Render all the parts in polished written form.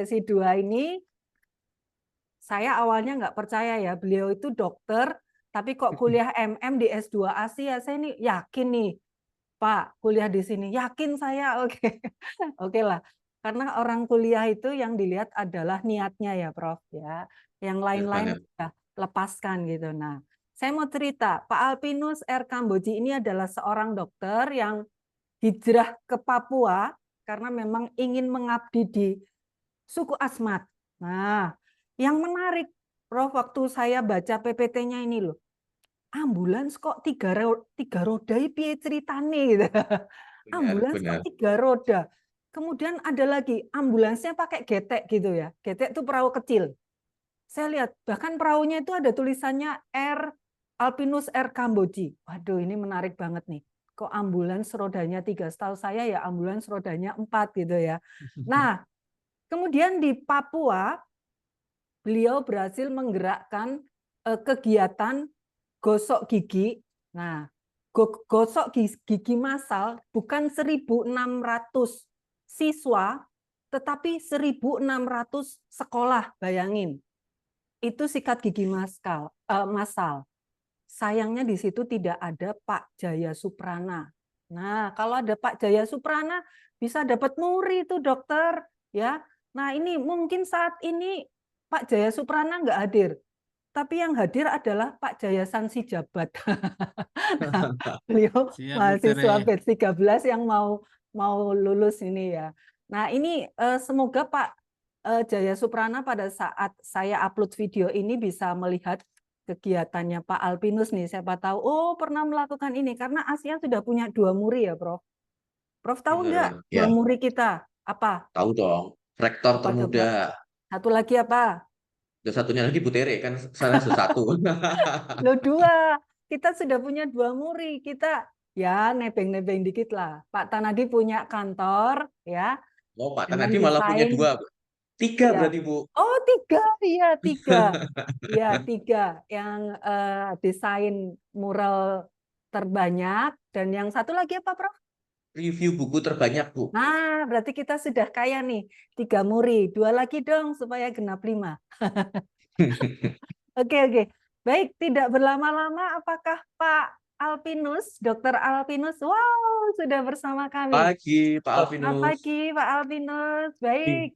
sesi 2 ini, saya awalnya nggak percaya ya, beliau itu dokter, tapi kok kuliah MM di S2 Asia. Saya ini yakin nih, Pak, kuliah di sini. Yakin saya, oke. Oke lah. Karena orang kuliah itu yang dilihat adalah niatnya ya, Prof. Ya. Yang Benar lain-lain banget. udah lepaskan gitu. Nah, saya mau cerita, Pak Alpinus R. Kamboji ini adalah seorang dokter yang hijrah ke Papua karena memang ingin mengabdi di suku Asmat. Nah, yang menarik, Prof, waktu saya baca PPT-nya ini loh, ambulans kok tiga roda piye ceritane gitu. Benar, Ambulans kok benar. 3 roda. Kemudian ada lagi ambulansnya pakai getek gitu ya. Getek itu perahu kecil. Saya lihat bahkan perahunya itu ada tulisannya R Alpinus R Kamboji. Waduh, ini menarik banget nih. Kok ambulans rodanya 3? Setahu saya ya ambulans rodanya 4 gitu ya. Nah, kemudian di Papua beliau berhasil menggerakkan kegiatan gosok gigi. Nah, gosok gigi massal bukan 1.600 siswa, tetapi 1.600 sekolah, bayangin. Itu sikat gigi massal. Sayangnya di situ tidak ada Pak Jaya Suprana. Nah, kalau ada Pak Jaya Suprana, bisa dapat muri itu dokter. Ya. Nah, ini mungkin saat ini Pak Jaya Suprana nggak hadir. Tapi yang hadir adalah Pak Jaya Sansi Jabat. Nah, beliau Siap, Bu mahasiswa Tere. batch 13 yang mau lulus ini ya. Nah, ini semoga Pak Jaya Suprana pada saat saya upload video ini bisa melihat kegiatannya Pak Alpinus nih. Siapa tahu, oh pernah melakukan ini. Karena Asia sudah punya 2 muri ya, Prof. Prof tahu nggak Benar. 2 Ya, muri kita? Apa? tahu dong. Rektor Apa coba? termuda. Satu lagi apa? Dan satunya lagi Bu Tere, kan saya satu. Loh 2. Kita sudah punya 2 muri. Kita ya nebeng-nebeng dikit lah. Pak Tanadi punya kantor ya Oh, Pak dengan Tanadi malah punya desain 2, Bu. 3 ya. berarti, Bu. Oh 3, iya 3. Ya 3 yang desain mural terbanyak dan yang satu lagi apa, Prof? Review buku terbanyak, Bu. Nah, berarti kita sudah kaya nih. 3 muri. 2 lagi dong supaya genap 5. Oke, oke. Baik, tidak berlama-lama, apakah Pak Alpinus, Dokter Alpinus, wow, sudah bersama kami. Pagi, Pak Selamat Alvinus. pagi, Pak Alpinus. Baik,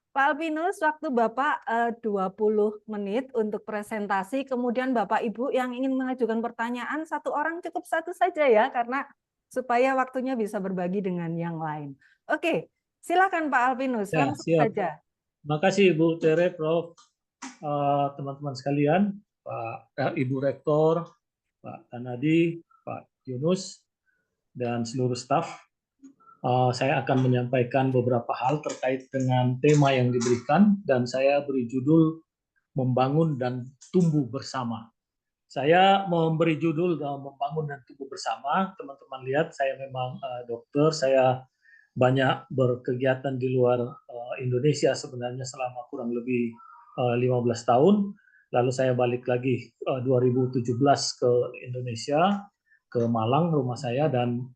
Pak Alpinus, waktu Bapak 20 menit untuk presentasi, kemudian Bapak Ibu yang ingin mengajukan pertanyaan, 1 orang cukup 1 saja ya, karena supaya waktunya bisa berbagi dengan yang lain. Oke, silakan Pak Alpinus, Ya, langsung siap. saja. Makasih Bu Tere, Prof, teman-teman sekalian, Ibu Rektor, Pak Tanadi, Pak Yunus, dan seluruh staf. Saya akan menyampaikan beberapa hal terkait dengan tema yang diberikan, dan saya beri judul Membangun dan Tumbuh Bersama. Saya memberi judul Membangun dan Tumbuh Bersama. Teman-teman lihat, saya memang dokter, saya banyak berkegiatan di luar Indonesia sebenarnya selama kurang lebih 15 tahun. Lalu saya balik lagi 2017 ke Indonesia, ke Malang rumah saya, dan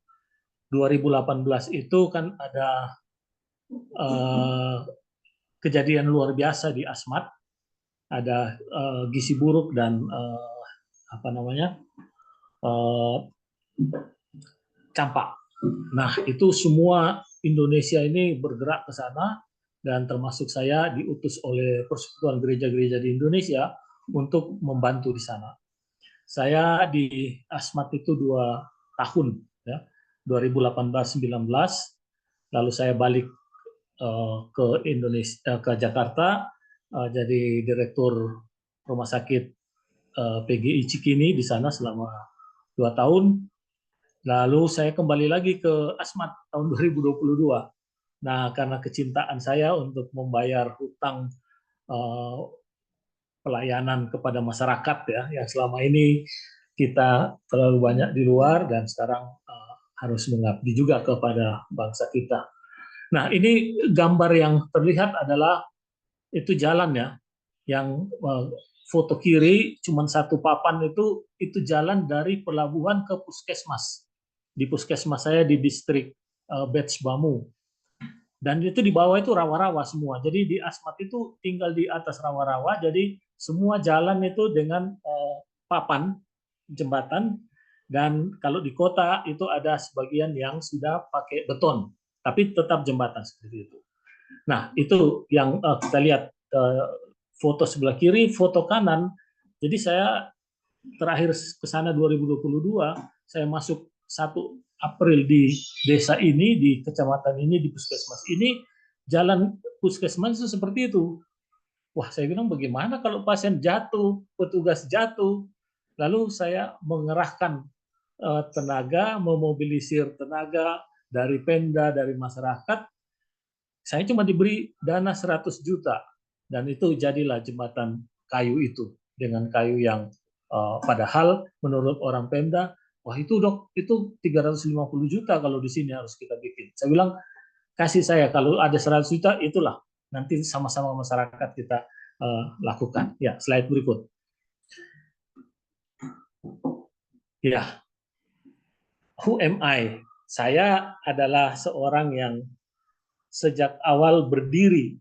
2018 itu kan ada kejadian luar biasa di Asmat, ada gizi buruk dan campak. Nah, itu semua Indonesia ini bergerak ke sana, dan termasuk saya diutus oleh Persekutuan Gereja-Gereja di Indonesia untuk membantu di sana. Saya di Asmat itu 2 tahun, ya, 2018-19, lalu saya balik ke Indonesia, ke Jakarta, jadi direktur rumah sakit PGI Cikini di sana selama 2 tahun. Lalu saya kembali lagi ke Asmat tahun 2022. Nah, karena kecintaan saya untuk membayar hutang pelayanan kepada masyarakat ya, yang selama ini kita terlalu banyak di luar, dan sekarang harus mengabdi juga kepada bangsa kita. Nah, ini gambar yang terlihat adalah itu jalan ya, yang foto kiri cuma 1 papan itu jalan dari pelabuhan ke puskesmas. Di puskesmas saya di distrik Bets Bamu. Dan itu di bawah itu rawa-rawa semua. Jadi di Asmat itu tinggal di atas rawa-rawa. Jadi semua jalan itu dengan papan jembatan. Dan kalau di kota itu ada sebagian yang sudah pakai beton, tapi tetap jembatan seperti itu. Nah, itu yang kita lihat foto sebelah kiri, foto kanan. Jadi saya terakhir ke sana 2022, saya masuk 1 April di desa ini, di kecamatan ini, di puskesmas ini, jalan puskesmas itu seperti itu. Wah, saya bilang bagaimana kalau pasien jatuh, petugas jatuh. Lalu saya mengerahkan tenaga, memobilisir tenaga dari Pemda, dari masyarakat. Saya cuma diberi dana 100 juta dan itu jadilah jembatan kayu itu dengan kayu yang padahal menurut orang Pemda, wah itu Dok, itu 350 juta kalau di sini harus kita bikin. Saya bilang, kasih saya kalau ada 100 juta itulah nanti sama-sama masyarakat kita lakukan. Ya, slide berikut. Ya, who am I? Saya adalah seorang yang sejak awal berdiri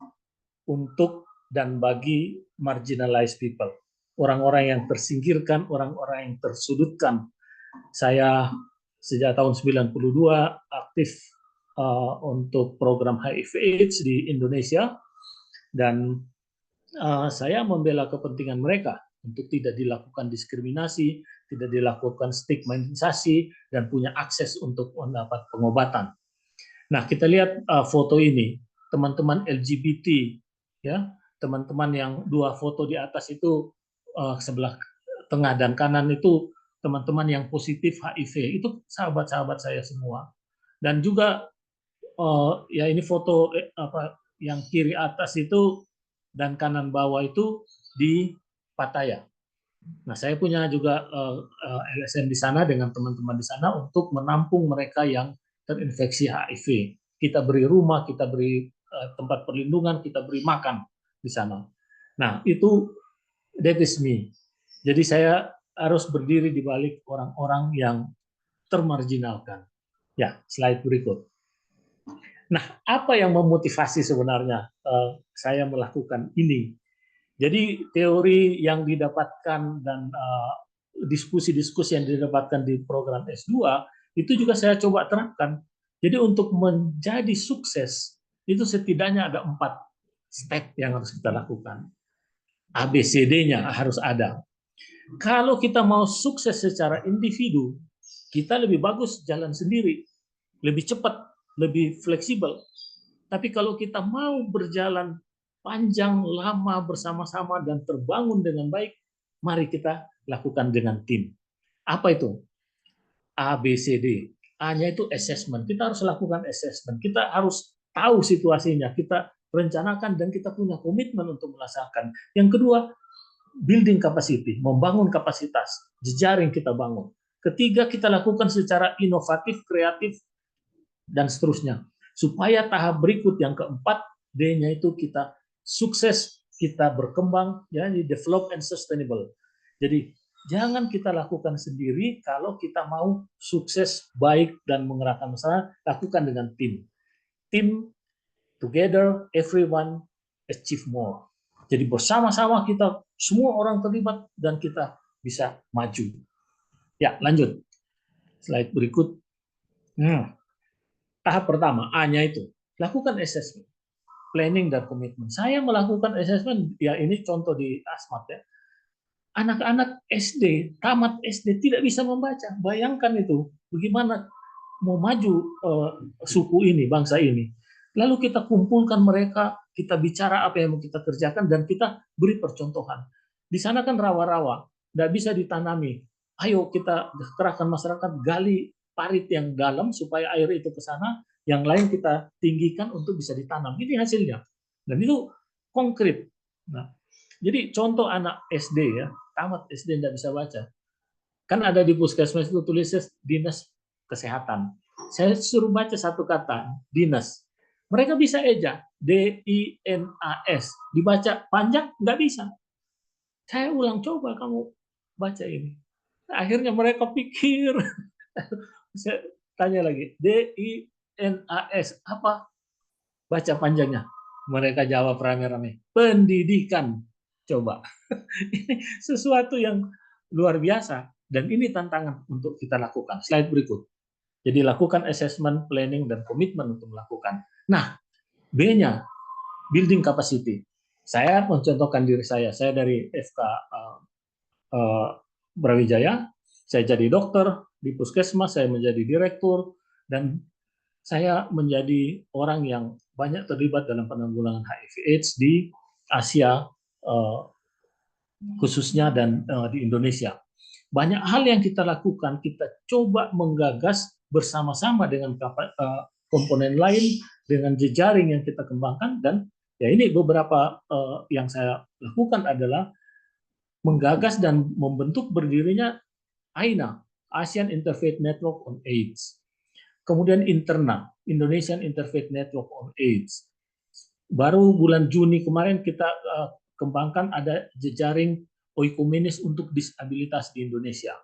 untuk dan bagi marginalized people, orang-orang yang tersingkirkan, orang-orang yang tersudutkan. Saya sejak tahun 92 aktif untuk program HIV/AIDS di Indonesia dan saya membela kepentingan mereka untuk tidak dilakukan diskriminasi, tidak dilakukan stigmatisasi, dan punya akses untuk mendapat pengobatan. Nah, kita lihat foto ini, teman-teman LGBT, ya, teman-teman yang 2 foto di atas itu sebelah tengah dan kanan itu teman-teman yang positif HIV, itu sahabat-sahabat saya semua. Dan juga ya ini foto yang kiri atas itu dan kanan bawah itu di Pattaya. Nah, saya punya juga LSM di sana dengan teman-teman di sana untuk menampung mereka yang terinfeksi HIV. Kita beri rumah, kita beri tempat perlindungan, kita beri makan di sana. Nah, itu that is me. Jadi saya harus berdiri di balik orang-orang yang termarginalkan. Ya, slide berikut. Nah, apa yang memotivasi sebenarnya saya melakukan ini? Jadi teori yang didapatkan dan diskusi-diskusi yang didapatkan di program S2 itu juga saya coba terapkan. Jadi untuk menjadi sukses itu setidaknya ada 4 step yang harus kita lakukan. ABCD-nya harus ada. Kalau kita mau sukses secara individu, kita lebih bagus jalan sendiri, lebih cepat, lebih fleksibel. Tapi kalau kita mau berjalan panjang, lama, bersama-sama, dan terbangun dengan baik, mari kita lakukan dengan tim. Apa itu? A, B, C, D. A-nya itu assessment. Kita harus lakukan assessment. Kita harus tahu situasinya. Kita rencanakan dan kita punya komitmen untuk melaksanakan. Yang kedua, building capacity, membangun kapasitas, jejaring kita bangun. Ketiga, kita lakukan secara inovatif, kreatif, dan seterusnya. Supaya tahap berikut yang keempat, D-nya itu kita sukses, kita berkembang, ya, develop and sustainable. Jadi jangan kita lakukan sendiri. Kalau kita mau sukses, baik, dan mengerahkan masalah, lakukan dengan tim. Tim, together, everyone achieve more. Jadi bersama-sama kita, semua orang terlibat, dan kita bisa maju. Ya, lanjut. Slide berikut. Tahap pertama, A-nya itu, lakukan assessment, planning, dan komitmen. Saya melakukan assessment, ya ini contoh di Asmat ya. Anak-anak SD, tamat SD, tidak bisa membaca. Bayangkan itu, bagaimana mau maju suku ini, bangsa ini. Lalu kita kumpulkan mereka, kita bicara apa yang mau kita kerjakan, dan kita beri percontohan. Di sana kan rawa-rawa, tidak bisa ditanami. Ayo kita kerahkan masyarakat, gali parit yang dalam supaya air itu ke sana, yang lain kita tinggikan untuk bisa ditanam. Ini hasilnya. Dan itu konkret. Nah, jadi contoh anak SD ya, tamat SD tidak bisa baca. Kan ada di puskesmas itu tulisnya dinas kesehatan. Saya suruh baca satu kata, dinas. Mereka bisa eja, D-I-N-A-S. Dibaca panjang, nggak bisa. Saya ulang, coba kamu baca ini. Akhirnya mereka pikir, saya tanya lagi, D-I-N-A-S, apa? Baca panjangnya. Mereka jawab rame-rame. Pendidikan. Coba. Ini sesuatu yang luar biasa. Dan ini tantangan untuk kita lakukan. Slide berikut. Jadi lakukan assessment, planning, dan komitmen untuk melakukan. Nah, B-nya, building capacity. Saya mencontohkan diri saya. Saya dari FK Brawijaya. Saya jadi dokter di puskesmas, saya menjadi direktur, dan saya menjadi orang yang banyak terlibat dalam penanggulangan HIV/AIDS di Asia, khususnya, dan di Indonesia. Banyak hal yang kita lakukan, kita coba menggagas bersama-sama dengan komponen lain, dengan jejaring yang kita kembangkan, dan ya ini beberapa yang saya lakukan adalah menggagas dan membentuk berdirinya AINA, Asian Interfaith Network on AIDS. Kemudian Interna, Indonesian Interfaith Network on AIDS. Baru bulan Juni kemarin kita kembangkan ada jejaring oikumenis untuk disabilitas di Indonesia.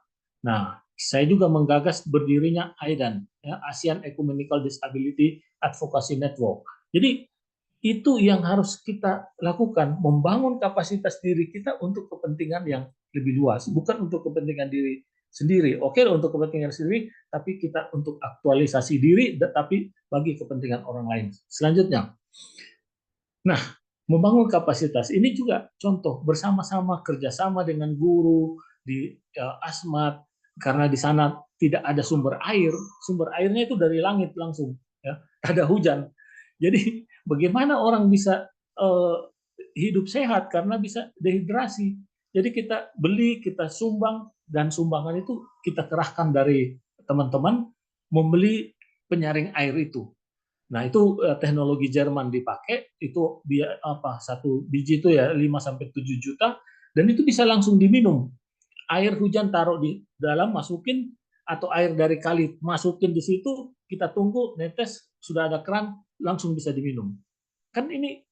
Nah, saya juga menggagas berdirinya AIDAN, ya, Asian Ecumenical Disability Advocacy Network. Jadi itu yang harus kita lakukan, membangun kapasitas diri kita untuk kepentingan yang lebih luas, bukan untuk kepentingan diri sendiri. Oke, untuk kepentingan sendiri, tapi kita untuk aktualisasi diri, tapi bagi kepentingan orang lain. Selanjutnya, nah, membangun kapasitas ini juga contoh bersama-sama, kerjasama dengan guru di Asmat, karena di sana tidak ada sumber air, sumber airnya itu dari langit langsung, ya, ada hujan. Jadi bagaimana orang bisa hidup sehat karena bisa dehidrasi. Jadi kita beli, kita sumbang, dan sumbangan itu kita kerahkan dari teman-teman membeli penyaring air itu. Nah, itu teknologi Jerman dipakai, itu satu biji itu ya 5-7 juta, dan itu bisa langsung diminum. Air hujan taruh di dalam, masukin, atau air dari kali masukin di situ, kita tunggu netes, sudah ada keran, langsung bisa diminum. Kan ini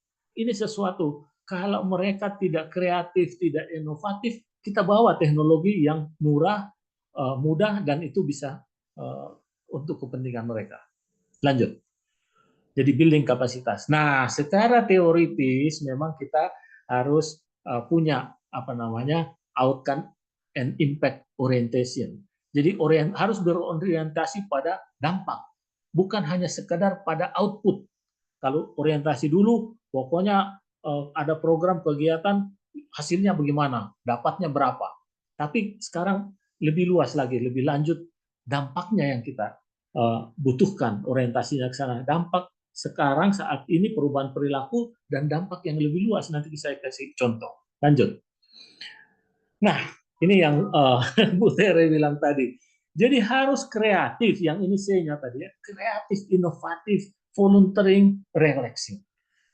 sesuatu, kalau mereka tidak kreatif, tidak inovatif, kita bawa teknologi yang murah, mudah, dan itu bisa untuk kepentingan mereka. Lanjut. Jadi building kapasitas. Nah, secara teoritis memang kita harus punya outcome and impact orientation. Jadi harus berorientasi pada dampak, bukan hanya sekedar pada output. Kalau orientasi dulu, pokoknya ada program kegiatan, hasilnya bagaimana, dapatnya berapa. Tapi sekarang lebih luas lagi, lebih lanjut, dampaknya yang kita butuhkan, orientasinya ke sana. Dampak sekarang saat ini perubahan perilaku dan dampak yang lebih luas, nanti saya kasih contoh. Lanjut. Nah, ini yang Bu Tere bilang tadi. Jadi harus kreatif, yang ini C-nya tadi ya, kreatif, inovatif, volunteering, relaxing.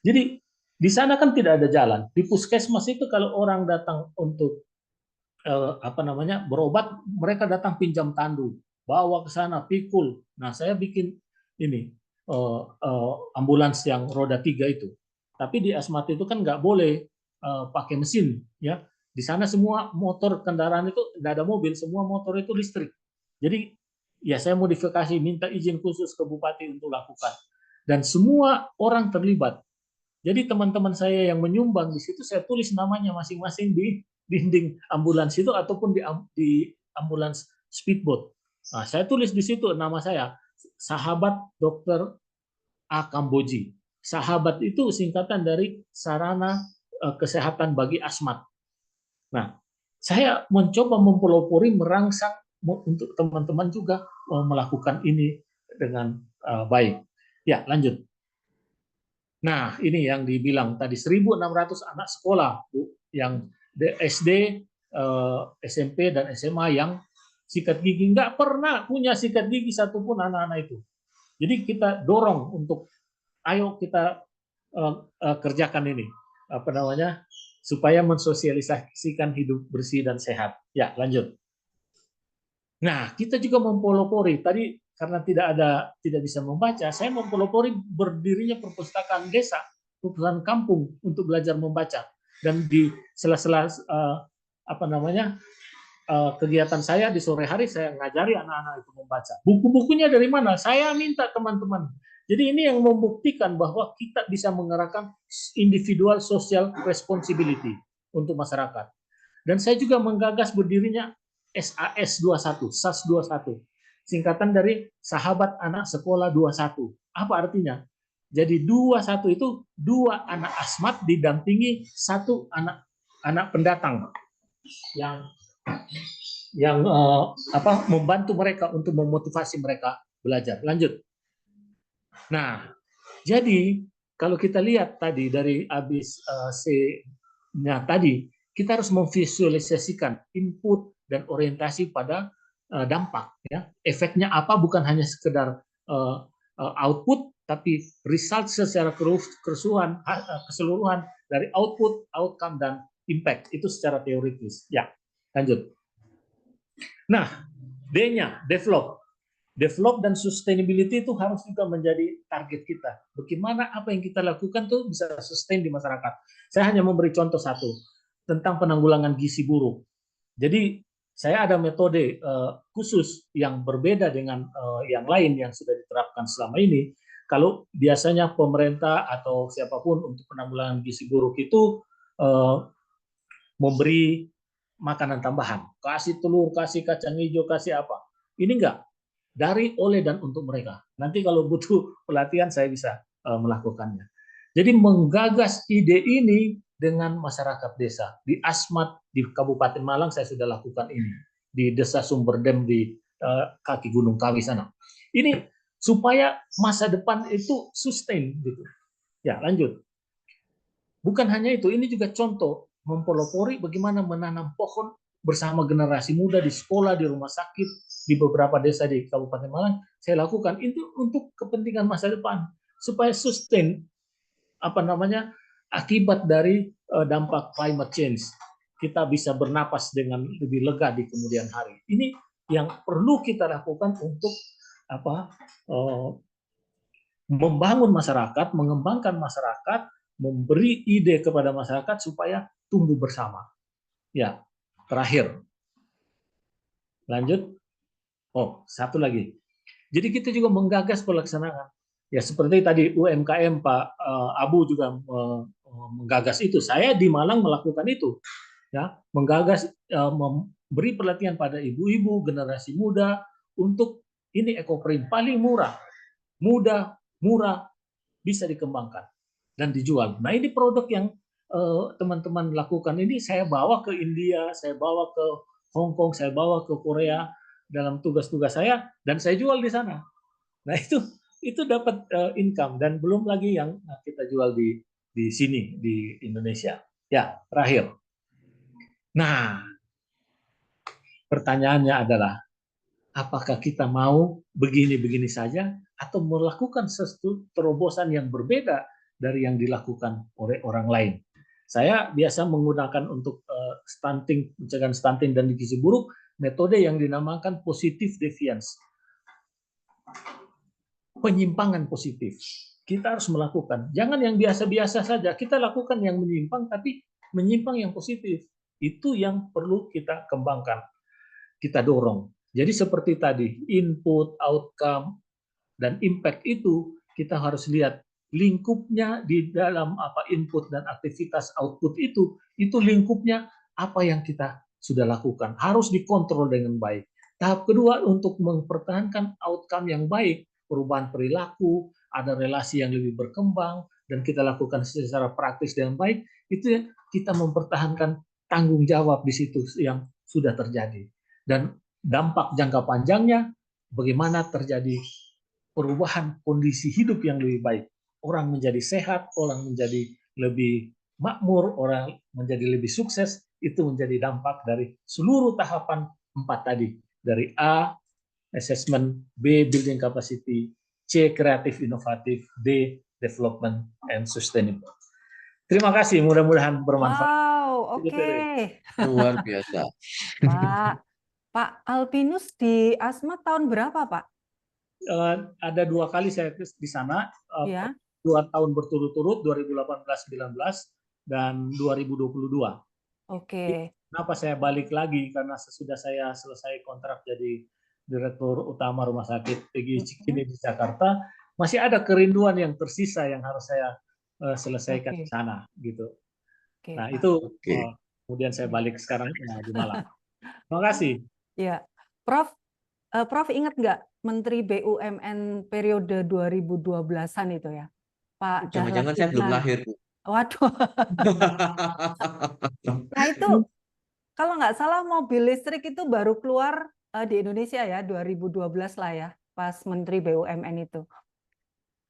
Jadi di sana kan tidak ada jalan. Di puskesmas itu kalau orang datang untuk berobat, mereka datang pinjam tandu, bawa ke sana, pikul. Nah, saya bikin ini ambulans yang roda 3 itu. Tapi di Asmat itu kan nggak boleh pakai mesin, ya. Di sana semua motor kendaraan itu nggak ada mobil, semua motor itu listrik. Jadi ya saya modifikasi, minta izin khusus ke bupati untuk lakukan. Dan semua orang terlibat. Jadi teman-teman saya yang menyumbang di situ, saya tulis namanya masing-masing di dinding ambulans itu ataupun di ambulans speedboat. Nah, saya tulis di situ nama saya, Sahabat Dr. A. Kamboji. Sahabat itu singkatan dari Sarana Kesehatan bagi Asmat. Nah, saya mencoba mempelopori, merangsang untuk teman-teman juga melakukan ini dengan baik. Ya, lanjut. Nah, ini yang dibilang tadi 1.600 anak sekolah, Bu, yang SD, SMP, dan SMA yang sikat gigi. Nggak pernah punya sikat gigi satupun anak-anak itu. Jadi kita dorong untuk, ayo kita kerjakan ini, supaya mensosialisasikan hidup bersih dan sehat. Ya, lanjut. Nah, kita juga mempelopori. Tadi karena tidak bisa membaca, saya mempelopori berdirinya perpustakaan desa, perpustakaan kampung untuk belajar membaca. Dan di sela-sela kegiatan saya di sore hari, saya ngajari anak-anak itu membaca. Buku-bukunya dari mana? Saya minta teman-teman. Jadi ini yang membuktikan bahwa kita bisa mengerahkan individual social responsibility untuk masyarakat. Dan saya juga menggagas berdirinya SAS 21, SAS 21, singkatan dari Sahabat Anak Sekolah 21. Apa artinya? Jadi 21 itu 2 anak asmat didampingi 1 anak pendatang yang membantu mereka untuk memotivasi mereka belajar. Lanjut. Nah, jadi kalau kita lihat tadi dari habis C-nya tadi, kita harus memvisualisasikan input dan orientasi pada dampak. Ya. Efeknya apa bukan hanya sekedar output, tapi result secara keseluruhan dari output, outcome, dan impact. Itu secara teoritis. Ya, lanjut. Nah, D-nya, develop. Develop dan sustainability itu harus juga menjadi target kita. Bagaimana apa yang kita lakukan tuh bisa sustain di masyarakat. Saya hanya memberi contoh satu tentang penanggulangan gizi buruk. Jadi saya ada metode khusus yang berbeda dengan yang lain yang sudah diterapkan selama ini. Kalau biasanya pemerintah atau siapapun untuk penanggulangan gizi buruk itu memberi makanan tambahan, kasih telur, kasih kacang hijau, kasih apa. Ini enggak. Dari, oleh, dan untuk mereka. Nanti kalau butuh pelatihan saya bisa melakukannya. Jadi menggagas ide ini dengan masyarakat desa. Di Asmat, di Kabupaten Malang saya sudah lakukan ini. Di Desa Sumberdem di kaki Gunung Kawi sana. Ini supaya masa depan itu sustain gitu. Ya, lanjut. Bukan hanya itu, ini juga contoh mempelopori bagaimana menanam pohon bersama generasi muda di sekolah, di rumah sakit, di beberapa desa di Kabupaten Malang. Saya lakukan itu untuk kepentingan masa depan supaya sustain akibat dari dampak climate change. Kita bisa bernapas dengan lebih lega di kemudian hari. Ini yang perlu kita lakukan untuk membangun masyarakat, mengembangkan masyarakat, memberi ide kepada masyarakat supaya tumbuh bersama. Ya, terakhir. Lanjut. Oh, satu lagi. Jadi kita juga menggagas pelaksanaan. Ya seperti tadi UMKM Pak Abu juga menggagas itu. Saya di Malang melakukan itu. Ya, menggagas memberi pelatihan pada ibu-ibu, generasi muda untuk ini ekoprint paling murah. Mudah, murah, bisa dikembangkan dan dijual. Nah, ini produk yang teman-teman lakukan ini saya bawa ke India, saya bawa ke Hong Kong, saya bawa ke Korea dalam tugas-tugas saya dan saya jual di sana. Nah, itu dapat income dan belum lagi yang kita jual di sini di Indonesia. Ya, terakhir. Nah, pertanyaannya adalah apakah kita mau begini-begini saja atau melakukan sesuatu terobosan yang berbeda dari yang dilakukan oleh orang lain. Saya biasa menggunakan untuk stunting, pencegahan stunting dan gizi buruk, metode yang dinamakan positive deviance. Penyimpangan positif. Kita harus melakukan. Jangan yang biasa-biasa saja. Kita lakukan yang menyimpang, tapi menyimpang yang positif. Itu yang perlu kita kembangkan. Kita dorong. Jadi seperti tadi, input, outcome, dan impact itu kita harus lihat lingkupnya di dalam input dan aktivitas output itu lingkupnya apa yang kita sudah lakukan. Harus dikontrol dengan baik. Tahap kedua untuk mempertahankan outcome yang baik, perubahan perilaku, ada relasi yang lebih berkembang, dan kita lakukan secara praktis dengan baik, itu kita mempertahankan tanggung jawab di situ yang sudah terjadi. Dan dampak jangka panjangnya, bagaimana terjadi perubahan kondisi hidup yang lebih baik. Orang menjadi sehat, orang menjadi lebih makmur, orang menjadi lebih sukses, itu menjadi dampak dari seluruh tahapan 4 tadi. Dari A, assessment, B, building capacity, C, kreatif inovatif, D, development and sustainable. Terima kasih, mudah-mudahan bermanfaat. Wow, oke. Luar biasa. Pak Alpinus di Asmat tahun berapa, Pak? Ada 2 kali saya di sana, Ya. 2 tahun berturut-turut, 2018-19 dan 2022. Oke. Kenapa saya balik lagi? Karena sesudah saya selesai kontrak jadi Direktur Utama Rumah Sakit PGI Cikini di Jakarta, masih ada kerinduan yang tersisa yang harus saya selesaikan di Oke, sana gitu. oke, Nah, Pak. itu Oke. kemudian saya balik sekarang di Malang. Terima kasih. Ya, Prof, Prof ingat nggak Menteri BUMN periode 2012-an itu ya, Pak Dahlan Jangan-jangan saya belum Iskan. lahir, Bu. Waduh, nah itu kalau nggak salah mobil listrik itu baru keluar di Indonesia ya 2012 lah ya, pas Menteri BUMN itu.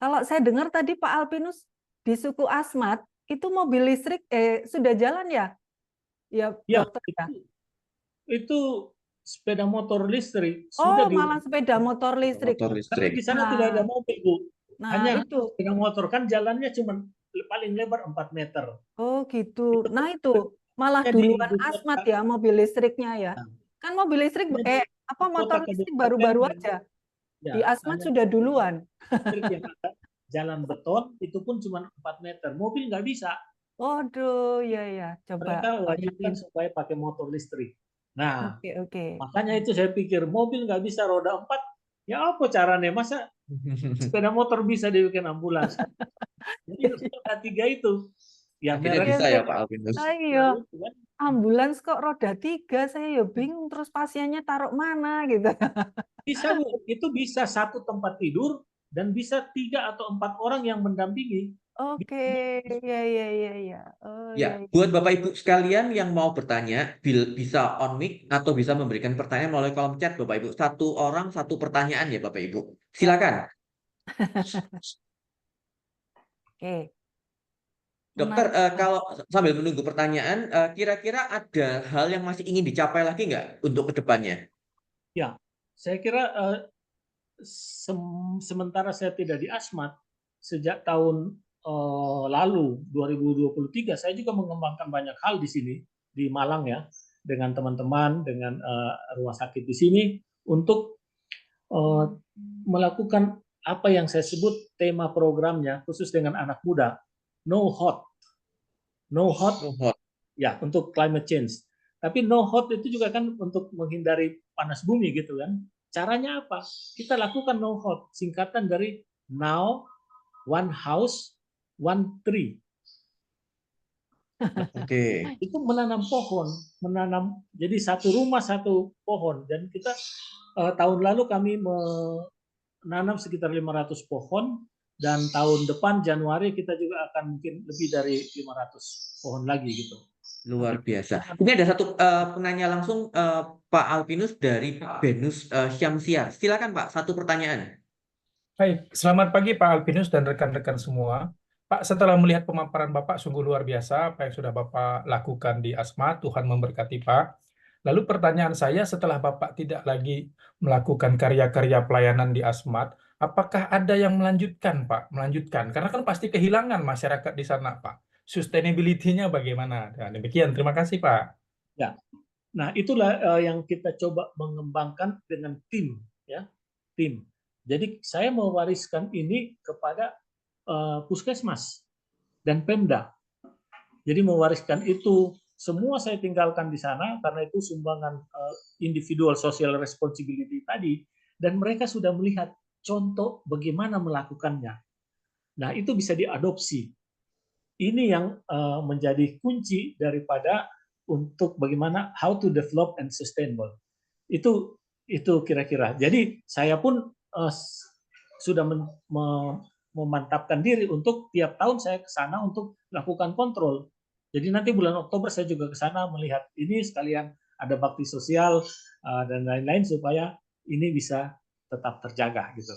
Kalau saya dengar tadi Pak Alpinus di suku Asmat itu mobil listrik sudah jalan ya, ya Ya, dokter ya. itu sepeda motor listrik Oh, sudah malah sepeda diuji. motor listrik. Motor Karena listrik. di sana tidak ada Nah, mobil, Bu. nah Hanya itu. sepeda motor kan jalannya cuma paling lebar 4 meter. Oh gitu. Itu Nah itu malah duluan dibuat Asmat ya mobil listriknya ya. Kan mobil listrik apa di kota motor listrik kabupaten baru-baru dan aja. ya Di Asmat hanya sudah duluan. listrik yang ada jalan beton itu pun cuma 4 meter. Mobil nggak bisa. Waduh, ya ya. Coba Mereka wajibkan bayangin. supaya pakai motor listrik. Nah, Oke oke. makanya itu saya pikir mobil nggak bisa roda 4, ya apa caranya? Masa sepeda motor bisa dibikin ambulans? Jadi roda 3 itu, ya Akhirnya Oke merek bisa oke. ya Pak Alvinus. Ayo, baru itu kan. ambulans kok roda 3, saya ya bingung terus pasiennya taruh mana gitu. Bisa Bu, itu bisa satu tempat tidur dan bisa 3 atau 4 orang yang mendampingi. Oke, ya ya ya ya. Oh Ya, ya. Ya. buat Bapak Ibu sekalian yang mau bertanya, bisa on mic atau bisa memberikan pertanyaan melalui kolom chat Bapak Ibu. Satu orang satu pertanyaan ya Bapak Ibu. Ya. Silakan. Oke. Dokter, Menarik. kalau sambil menunggu pertanyaan, kira-kira ada hal yang masih ingin dicapai lagi nggak untuk kedepannya? Ya, saya kira sementara saya tidak di Asmat, sejak tahun lalu 2023 saya juga mengembangkan banyak hal di sini di Malang ya, dengan teman-teman, dengan rumah sakit di sini untuk melakukan apa yang saya sebut tema programnya khusus dengan anak muda, no hot Oh, hot. ya untuk climate change. Tapi no hot itu juga kan untuk menghindari panas bumi gitu kan. Caranya apa? Kita lakukan no hot, singkatan dari now, one house, one tree. Oke. Itu menanam pohon, menanam jadi satu rumah satu pohon. Dan kita tahun lalu kami menanam sekitar 500 pohon dan tahun depan Januari kita juga akan mungkin lebih dari 500 pohon lagi gitu. Luar biasa. Ini ada satu penanya langsung Pak Alvinus dari Pak Benus Syamsiar. Silakan Pak, satu pertanyaan. Baik, selamat pagi Pak Alpinus dan rekan-rekan semua. Pak, setelah melihat pemaparan Bapak sungguh luar biasa apa yang sudah Bapak lakukan di Asma, Tuhan memberkati Pak. Lalu pertanyaan saya, setelah Bapak tidak lagi melakukan karya-karya pelayanan di Asmat, apakah ada yang melanjutkan Pak? Melanjutkan, karena kan pasti kehilangan masyarakat di sana Pak. Sustainability-nya bagaimana? Nah, demikian, terima kasih Pak. Ya, nah itulah yang kita coba mengembangkan dengan tim, ya, tim. Jadi saya mewariskan ini kepada puskesmas dan Pemda. Jadi mewariskan itu semua saya tinggalkan di sana karena itu sumbangan individual social responsibility tadi dan mereka sudah melihat contoh bagaimana melakukannya. Nah, itu bisa diadopsi. Ini yang menjadi kunci daripada untuk bagaimana how to develop and sustainable. Itu kira-kira. Jadi saya pun sudah memantapkan diri untuk tiap tahun saya ke sana untuk melakukan kontrol. Jadi nanti bulan Oktober saya juga ke sana melihat ini sekalian ada bakti sosial dan lain-lain supaya ini bisa tetap terjaga gitu.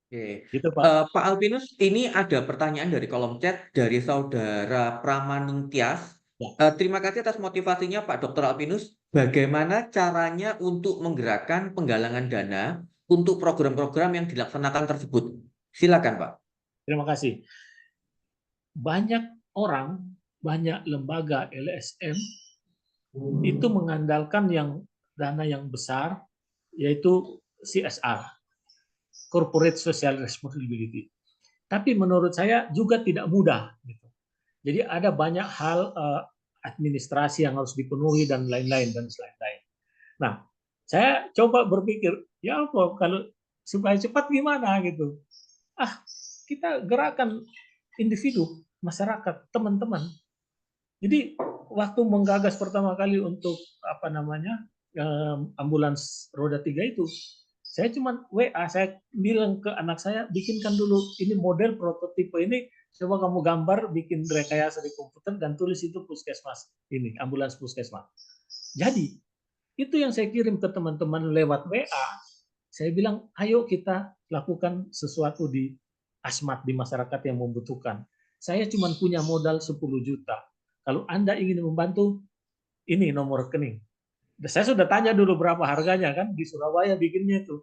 Oke. Gitu Pak. Pak Alvinus, ini ada pertanyaan dari kolom chat dari saudara Pramaning Tias. Ya. Terima kasih atas motivasinya Pak Dr. Alvinus. Bagaimana caranya untuk menggerakkan penggalangan dana untuk program-program yang dilaksanakan tersebut? Silakan Pak. Terima kasih. Banyak orang, banyak lembaga LSM itu mengandalkan dana yang besar, yaitu CSR, Corporate Social Responsibility. Tapi menurut saya juga tidak mudah. Jadi ada banyak hal administrasi yang harus dipenuhi dan lain-lain dan lain-lain. Nah, saya coba berpikir, ya apa kalau supaya cepat gimana gitu. Kita gerakan individu, masyarakat, teman-teman. Jadi waktu menggagas pertama kali untuk ambulans roda 3 itu, saya cuma WA, saya bilang ke anak saya, bikinkan dulu ini model prototipe ini, coba kamu gambar, bikin rekayasa di komputer dan tulis itu puskesmas ini, ambulans puskesmas. Jadi itu yang saya kirim ke teman-teman lewat WA. Saya bilang, ayo kita lakukan sesuatu di Asmat, di masyarakat yang membutuhkan. Saya cuma punya modal 10 juta. Kalau Anda ingin membantu, ini nomor rekening. Saya sudah tanya dulu berapa harganya kan, di Surabaya bikinnya itu.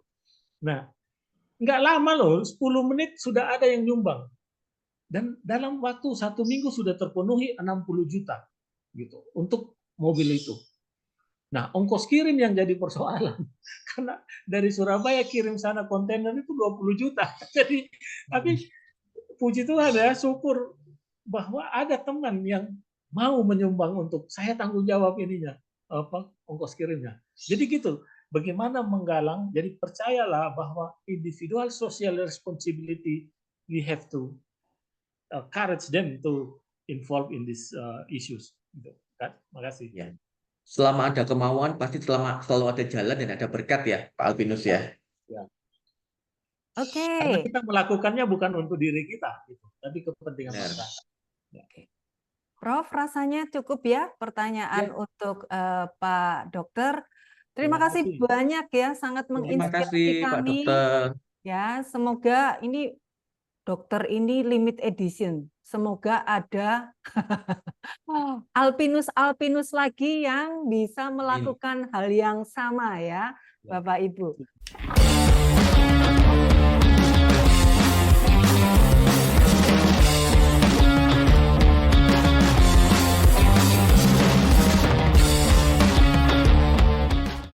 Nah, nggak lama loh, 10 menit sudah ada yang nyumbang. Dan dalam waktu 1 minggu sudah terpenuhi 60 juta gitu untuk mobil itu. Nah, ongkos kirim yang jadi persoalan. Karena dari Surabaya kirim sana kontainer itu 20 juta. Jadi, tapi puji Tuhan ya, syukur bahwa ada teman yang mau menyumbang untuk saya tanggung jawab ininya, ongkos kirimnya. Jadi gitu, bagaimana menggalang, jadi percayalah bahwa individual social responsibility, we have to encourage them to involve in these issues. Gitu. Terima kasih. Ya. Selama ada kemauan, pasti selalu ada jalan dan ada berkat ya, Pak Albinus ya. Oke. Karena kita melakukannya bukan untuk diri kita, gitu, tapi kepentingan masyarakat. Prof, rasanya cukup ya pertanyaan untuk Pak Dokter. Terima kasih banyak ya, sangat Terima menginspirasi kasih Pak kami. Dokter. Ya, semoga ini dokter ini limit edition. Semoga ada Alpinus lagi yang bisa melakukan hal yang sama ya, Bapak Ibu.